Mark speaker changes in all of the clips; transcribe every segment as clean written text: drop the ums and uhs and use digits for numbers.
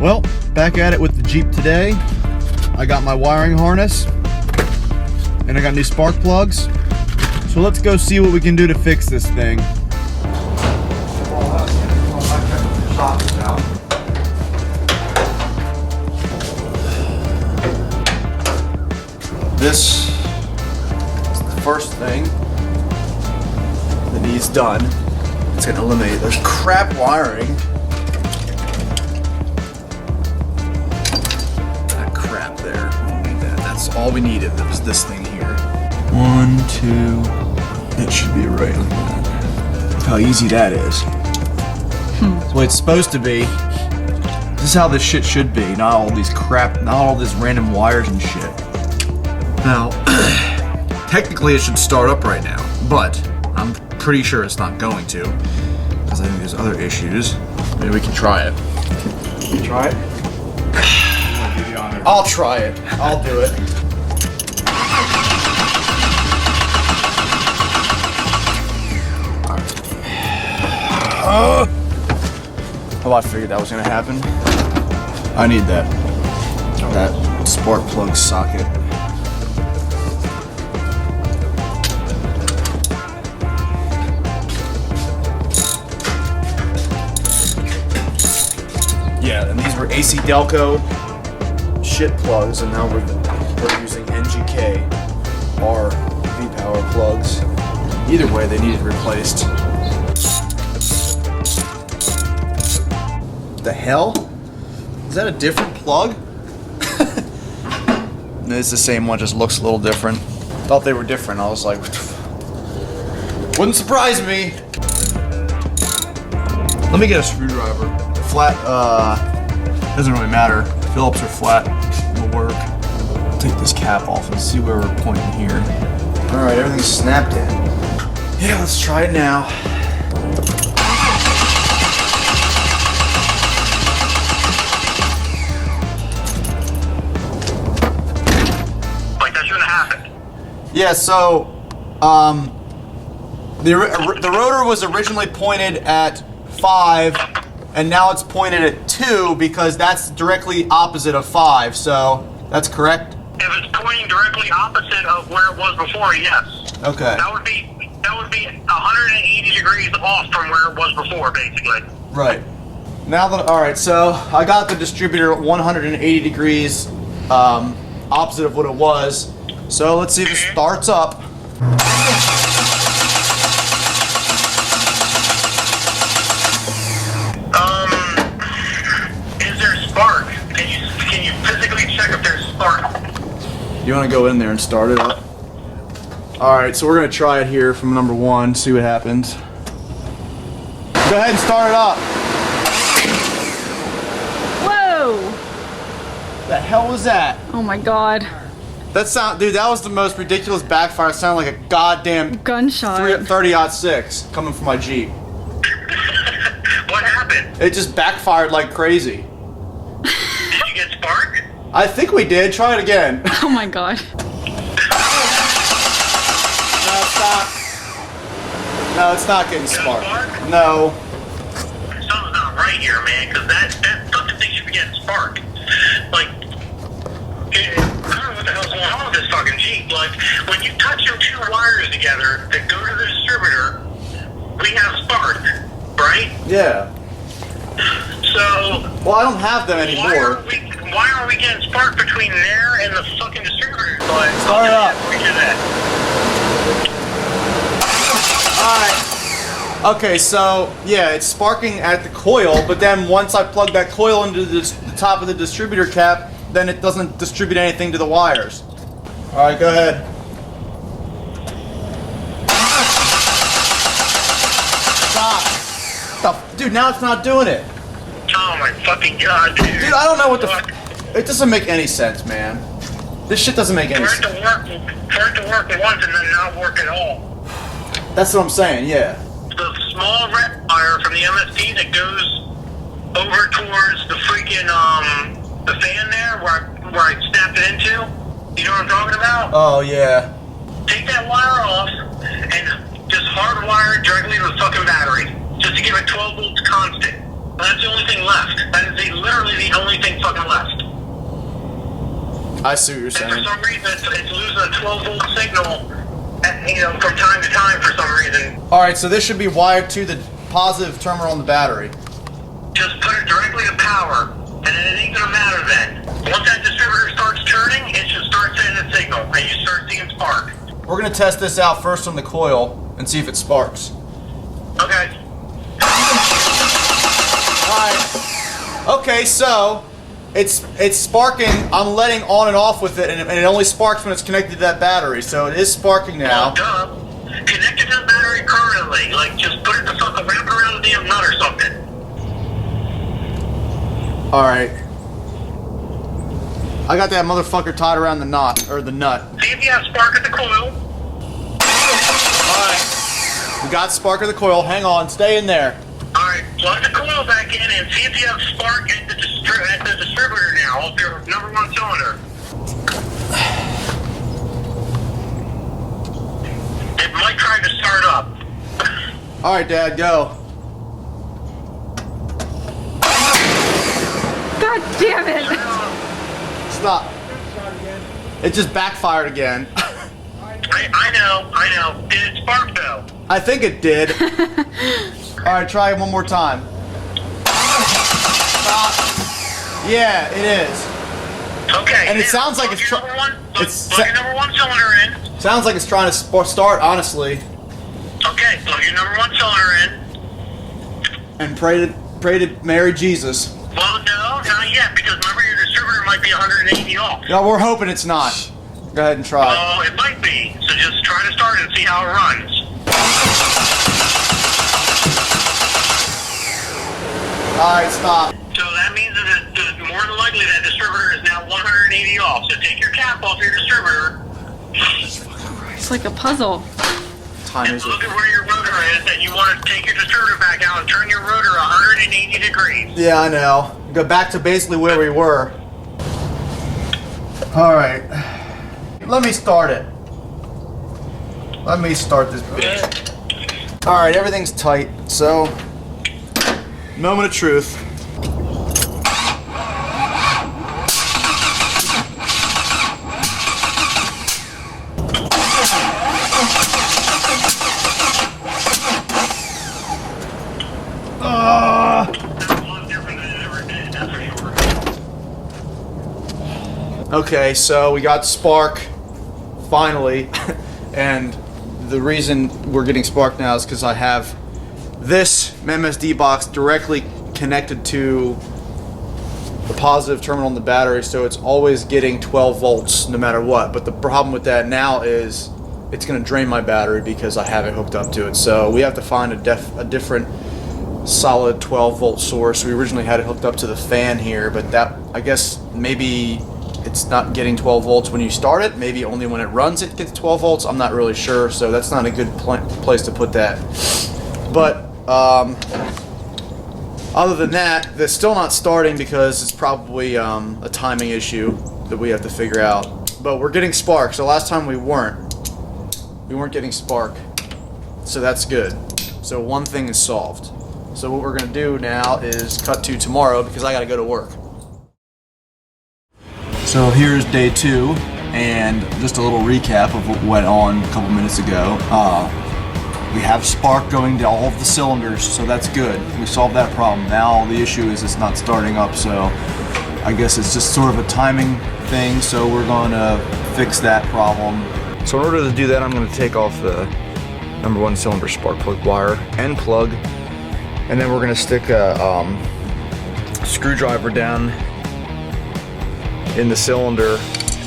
Speaker 1: Well, back at it with the Jeep today. I got my wiring harness and I got new spark plugs. So let's go see what we can do to fix this thing. This is the first thing that needs done. It's gonna eliminate there's crap wiring. That crap there. We don't need that. That's all we needed. That was this thing here. 1, 2. It should be right like that. Look how easy that is. That's the way it's supposed to be. This is how this shit should be. Not all these crap. Not all these random wires and shit. Now, technically it should start up right now, but I'm pretty sure it's not going to, because I think there's other issues. Maybe we can try it. Can you try it? I'll try it. I'll do it. Oh, I figured that was gonna happen. I need that spark plug socket. Yeah, and these were AC Delco shit plugs, and now we're using NGK R V-Power plugs. Either way, they needed replaced. The hell? Is that a different plug? No, it's the same one, just looks a little different. Thought they were different. I was like, wouldn't surprise me. Let me get a screwdriver. Flat, doesn't really matter. Phillips or flat will work. Take this cap off and see where we're pointing here. Alright, everything's snapped in. Yeah, let's try it now.
Speaker 2: Like that shouldn't happen.
Speaker 1: Yeah, so, the rotor was originally pointed at 5, and now it's pointed at 2 because that's directly opposite of 5, so that's correct?
Speaker 2: If it's pointing directly opposite of where it was before, yes.
Speaker 1: Okay.
Speaker 2: That would be 180 degrees off from where it was before, basically.
Speaker 1: Right. Now that, alright, so I got the distributor at 180 degrees opposite of what it was. So let's see if it starts up.
Speaker 2: Is there spark? Can you physically check if there's spark?
Speaker 1: You want to go in there and start it up? Alright, so we're going to try it here from number 1, see what happens. Go ahead and start it up.
Speaker 3: Whoa!
Speaker 1: The hell was that?
Speaker 3: Oh my god.
Speaker 1: Dude, that was the most ridiculous backfire. It sounded like a goddamn
Speaker 3: Gunshot.
Speaker 1: 30-06 coming from my Jeep.
Speaker 2: What happened?
Speaker 1: It just backfired like crazy.
Speaker 2: Did you get spark?
Speaker 1: I think we did. Try it again.
Speaker 3: Oh my god.
Speaker 1: No, it's not. No, it's not getting spark. No.
Speaker 2: Something's not right here, man, because that fucking thing should be getting spark. Like, I don't know what the hell's going on with this fucking Jeep. Like, when you touch your 2 wires together that go to the distributor, we have spark, right?
Speaker 1: Yeah.
Speaker 2: So,
Speaker 1: Well, I don't have them anymore.
Speaker 2: why are we getting spark between there and the fucking distributor? Like,
Speaker 1: Start it up.
Speaker 2: We do that.
Speaker 1: Alright. Okay, so, yeah, it's sparking at the coil, but then once I plug that coil into the top of the distributor cap, then it doesn't distribute anything to the wires. Alright, go ahead. Stop. Dude, now it's not doing it.
Speaker 2: Oh my fucking god, dude.
Speaker 1: Dude, I don't know what the it doesn't make any sense, man. This shit doesn't make any
Speaker 2: For
Speaker 1: sense.
Speaker 2: it to work once and then not work at all.
Speaker 1: That's what I'm saying, yeah.
Speaker 2: The small red wire from the MSP that goes over towards the freaking the fan there where I snapped it into. You know what I'm talking about?
Speaker 1: Oh, yeah.
Speaker 2: Take that wire off and just hardwire it directly to the fucking battery, just to give it 12 volts constant. That's the only thing left. That is literally the only thing
Speaker 1: I see what you're
Speaker 2: And for
Speaker 1: saying.
Speaker 2: some reason, it's losing a 12-volt signal, from time to time for some reason.
Speaker 1: All right, so this should be wired to the positive terminal on the battery.
Speaker 2: Just put it directly to power, and then it ain't gonna matter then. Once that distributor starts turning, it should start sending a signal, and you start seeing spark.
Speaker 1: We're gonna test this out first on the coil and see if it sparks.
Speaker 2: Okay.
Speaker 1: Alright. Okay, so it's sparking. I'm letting on and off with it, and it only sparks when it's connected to that battery. So it is sparking now.
Speaker 2: Duh. Connect it to the battery permanently. Like, just put it to something, wrap it around the damn nut or something.
Speaker 1: Alright. I got that motherfucker tied around the knot, or the nut.
Speaker 2: See if you have spark at the coil.
Speaker 1: Alright. We got spark of the coil. Hang on, stay in there.
Speaker 2: Alright, plug the coil back in and see if you have spark at the distributor now, off your number 1 cylinder. It might try to start up.
Speaker 1: Alright, Dad, go.
Speaker 3: God damn it!
Speaker 1: Stop. It just backfired again.
Speaker 2: I know. Did it spark though?
Speaker 1: I think it did. Alright, try it one more time. Stop. Yeah, it is.
Speaker 2: Okay.
Speaker 1: And it
Speaker 2: now
Speaker 1: sounds like
Speaker 2: plug
Speaker 1: it's
Speaker 2: your
Speaker 1: tr-
Speaker 2: number one.
Speaker 1: it's-
Speaker 2: Plug your number 1 cylinder in.
Speaker 1: Sounds like it's trying to start, honestly.
Speaker 2: Okay, plug your number 1 cylinder in.
Speaker 1: And pray to Mary Jesus.
Speaker 2: Well, no, not yet, because remember your distributor might be 180 off.
Speaker 1: No, we're hoping it's not. Go ahead and try.
Speaker 2: Oh, it might be. So just try to start it and see how it runs.
Speaker 1: Alright, stop.
Speaker 2: So that means that more than likely that distributor is now 180 off. So take your cap off your distributor
Speaker 3: It's like a puzzle.
Speaker 1: Time
Speaker 2: and
Speaker 1: is
Speaker 2: look
Speaker 1: it?
Speaker 2: at where your rotor is, and you want to take your distributor back out and turn your rotor 180 degrees.
Speaker 1: Yeah, I know. Go back to basically where we were. Alright. Let me start it. Let me start this bitch. Alright, everything's tight, so moment of truth.
Speaker 2: That's a lot different than it ever did, that's for sure.
Speaker 1: Okay, so we got spark finally, and the reason we're getting spark now is because I have this MSD box directly connected to the positive terminal in the battery, so it's always getting 12 volts no matter what. But the problem with that now is it's going to drain my battery because I have it hooked up to it. So we have to find a different solid 12 volt source. We originally had it hooked up to the fan here, but that, I guess maybe it's not getting 12 volts when you start it. Maybe only when it runs it gets 12 volts. I'm not really sure, so that's not a good place to put that. But other than that, they're still not starting because it's probably a timing issue that we have to figure out. But we're getting spark, so last time we weren't getting spark, so that's good. So one thing is solved. So what we're gonna do now is cut to tomorrow because I gotta go to work. So here's day 2, and just a little recap of what went on a couple minutes ago. We have spark going to all of the cylinders, so that's good. We solved that problem. Now the issue is it's not starting up, so I guess it's just sort of a timing thing, so we're gonna fix that problem. So in order to do that, I'm gonna take off the number 1 cylinder spark plug wire and plug, and then we're gonna stick a screwdriver down in the cylinder,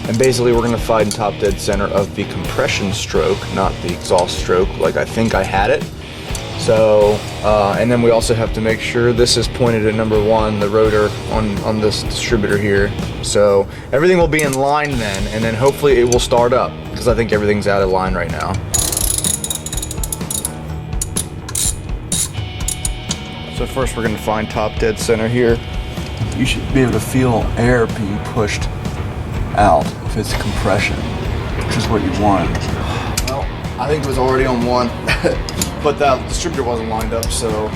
Speaker 1: and basically we're gonna find top dead center of the compression stroke, not the exhaust stroke like I think I had it. So, and then we also have to make sure this is pointed at number 1, the rotor on this distributor here. So everything will be in line then, and then hopefully it will start up, because I think everything's out of line right now. So first we're gonna find top dead center here. You should be able to feel air being pushed out if it's compression, which is what you want. Well, I think it was already on 1, but that distributor wasn't lined up, so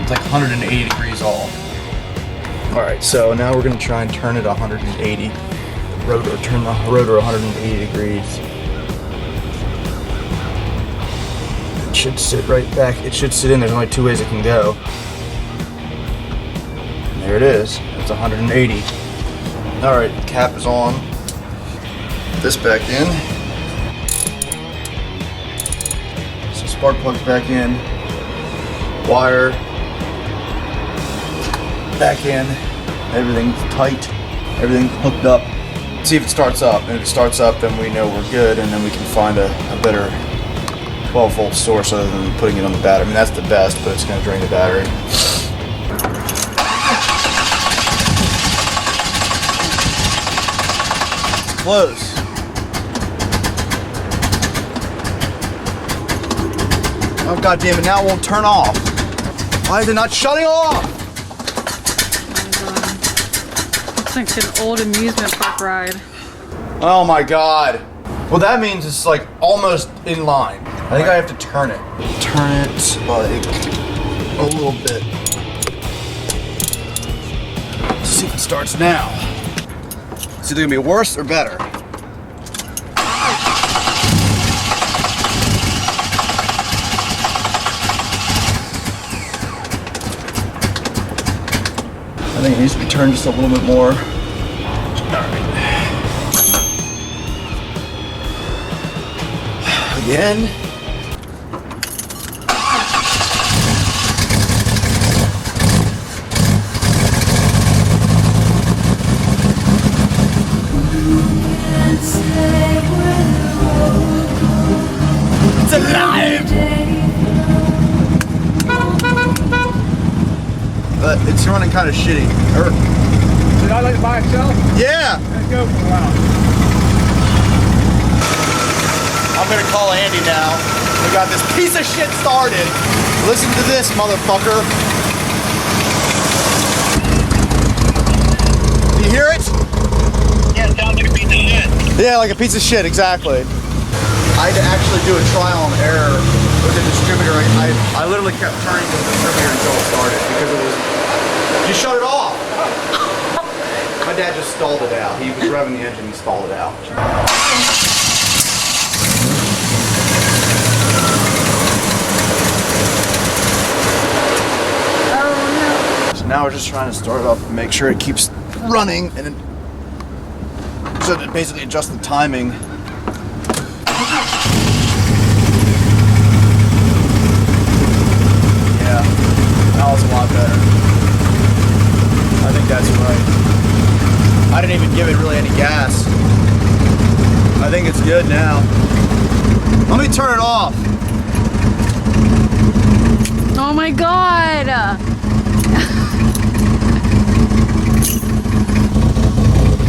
Speaker 1: it's like 180 degrees off. All right, so now we're gonna try and turn it 180. rotor, turn the rotor 180 degrees. It should sit right back. It should sit in. There's only 2 ways it can go. And there it is. It's 180. All right, cap is on. This back in. So spark plug's back in. Wire back in. Everything's tight. Everything's hooked up. See if it starts up. And if it starts up, then we know we're good, and then we can find a better 12-volt source other than putting it on the battery. I mean, that's the best, but it's going to drain the battery. Close. Oh, God damn it, now it won't turn off. Why is it not shutting off?
Speaker 3: Looks like an old amusement park ride.
Speaker 1: Oh my God. Well, that means it's like almost in line. I think I have to turn it. Turn it like a little bit. Let's see if it starts now. It's either gonna be worse or better. I think it needs to be turned just a little bit more. Again. It's alive! But it's running kind of shitty.
Speaker 4: Did I let it by itself?
Speaker 1: Yeah!
Speaker 4: Let's go for a while.
Speaker 1: I'm gonna call Andy now. We got this piece of shit started. Listen to this, motherfucker. Do you hear it?
Speaker 2: Yeah, it sounds like a piece of shit.
Speaker 1: Yeah, like a piece of shit, exactly. I had to actually do a trial and error with the distributor. I literally kept turning the distributor until it started because it was. You shut it off. My dad just stalled it out. He was revving the engine and stalled it out. So now we're just trying to start it up and make sure it keeps running, and so to basically adjust the timing. Yeah, that was a lot better. I think that's right. I didn't even give it really any gas. I think it's good now. Let me turn it off.
Speaker 3: Oh my God!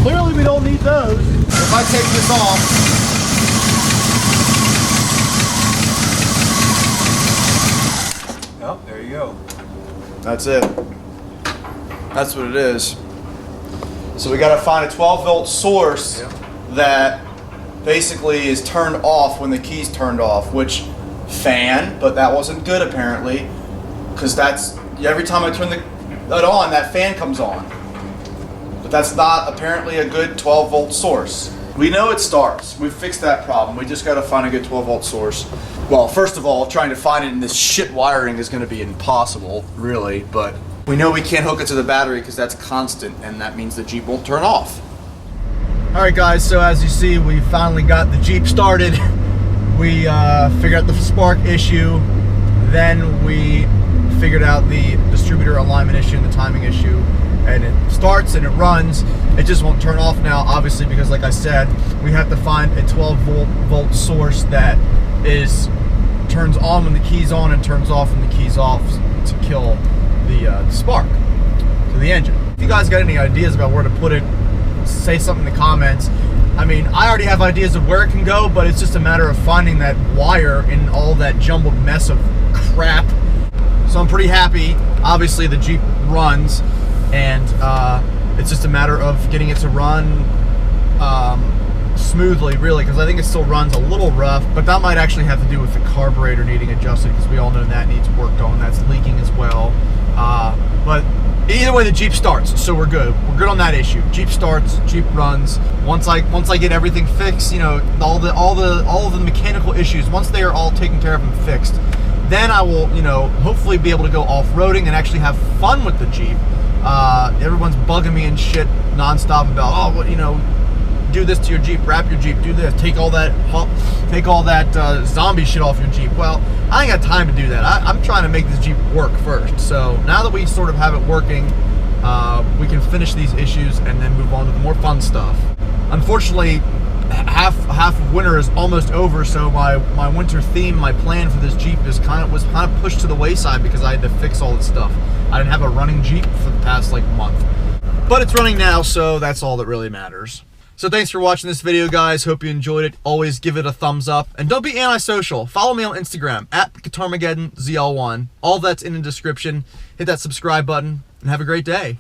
Speaker 1: Clearly we don't need those. If I take this off,
Speaker 4: Oh, there you go.
Speaker 1: that's it. That's what it is. So we got to find a 12-volt source that basically is turned off when the key's turned off, which fan, but that wasn't good apparently, because that's every time I turn it on, that fan comes on. But that's not apparently a good 12-volt source. We know it starts. We've fixed that problem. We just got to find a good 12-volt source. Well, first of all, trying to find it in this shit wiring is going to be impossible, really, but we know we can't hook it to the battery because that's constant, and that means the Jeep won't turn off. Alright guys, so as you see, we finally got the Jeep started. We figured out the spark issue, then we figured out the distributor alignment issue and the timing issue, and it starts and it runs. It just won't turn off now, obviously, because like I said, we have to find a 12-volt source that turns on when the key's on and turns off when the key's off to kill the spark to the engine. If you guys got any ideas about where to put it, say something in the comments. I mean, I already have ideas of where it can go, but it's just a matter of finding that wire in all that jumbled mess of crap. So I'm pretty happy. Obviously the Jeep runs, and it's just a matter of getting it to run smoothly, really, because I think it still runs a little rough, but that might actually have to do with the carburetor needing adjusted, because we all know that needs work on. That's leaking as well. But Either way, the Jeep starts, so we're good. We're good on that issue. Jeep starts, Jeep runs. Once I get everything fixed, you know, all of the mechanical issues, once they are all taken care of and fixed, then I will, you know, hopefully be able to go off-roading and actually have fun with the Jeep. Everyone's bugging me and shit nonstop about, oh, what, you know, do this to your Jeep, wrap your Jeep, do this, take all that zombie shit off your Jeep. Well, I ain't got time to do that. I'm trying to make this Jeep work first. So now that we sort of have it working, we can finish these issues and then move on to the more fun stuff. Unfortunately, half of winter is almost over, so my winter theme, my plan for this Jeep was kind of pushed to the wayside because I had to fix all this stuff. I didn't have a running Jeep for the past like month, but it's running now, so that's all that really matters. So thanks for watching this video, guys. Hope you enjoyed it. Always give it a thumbs up. And don't be antisocial. Follow me on Instagram, @GuitarMageddonZL1. All that's in the description. Hit that subscribe button, and have a great day.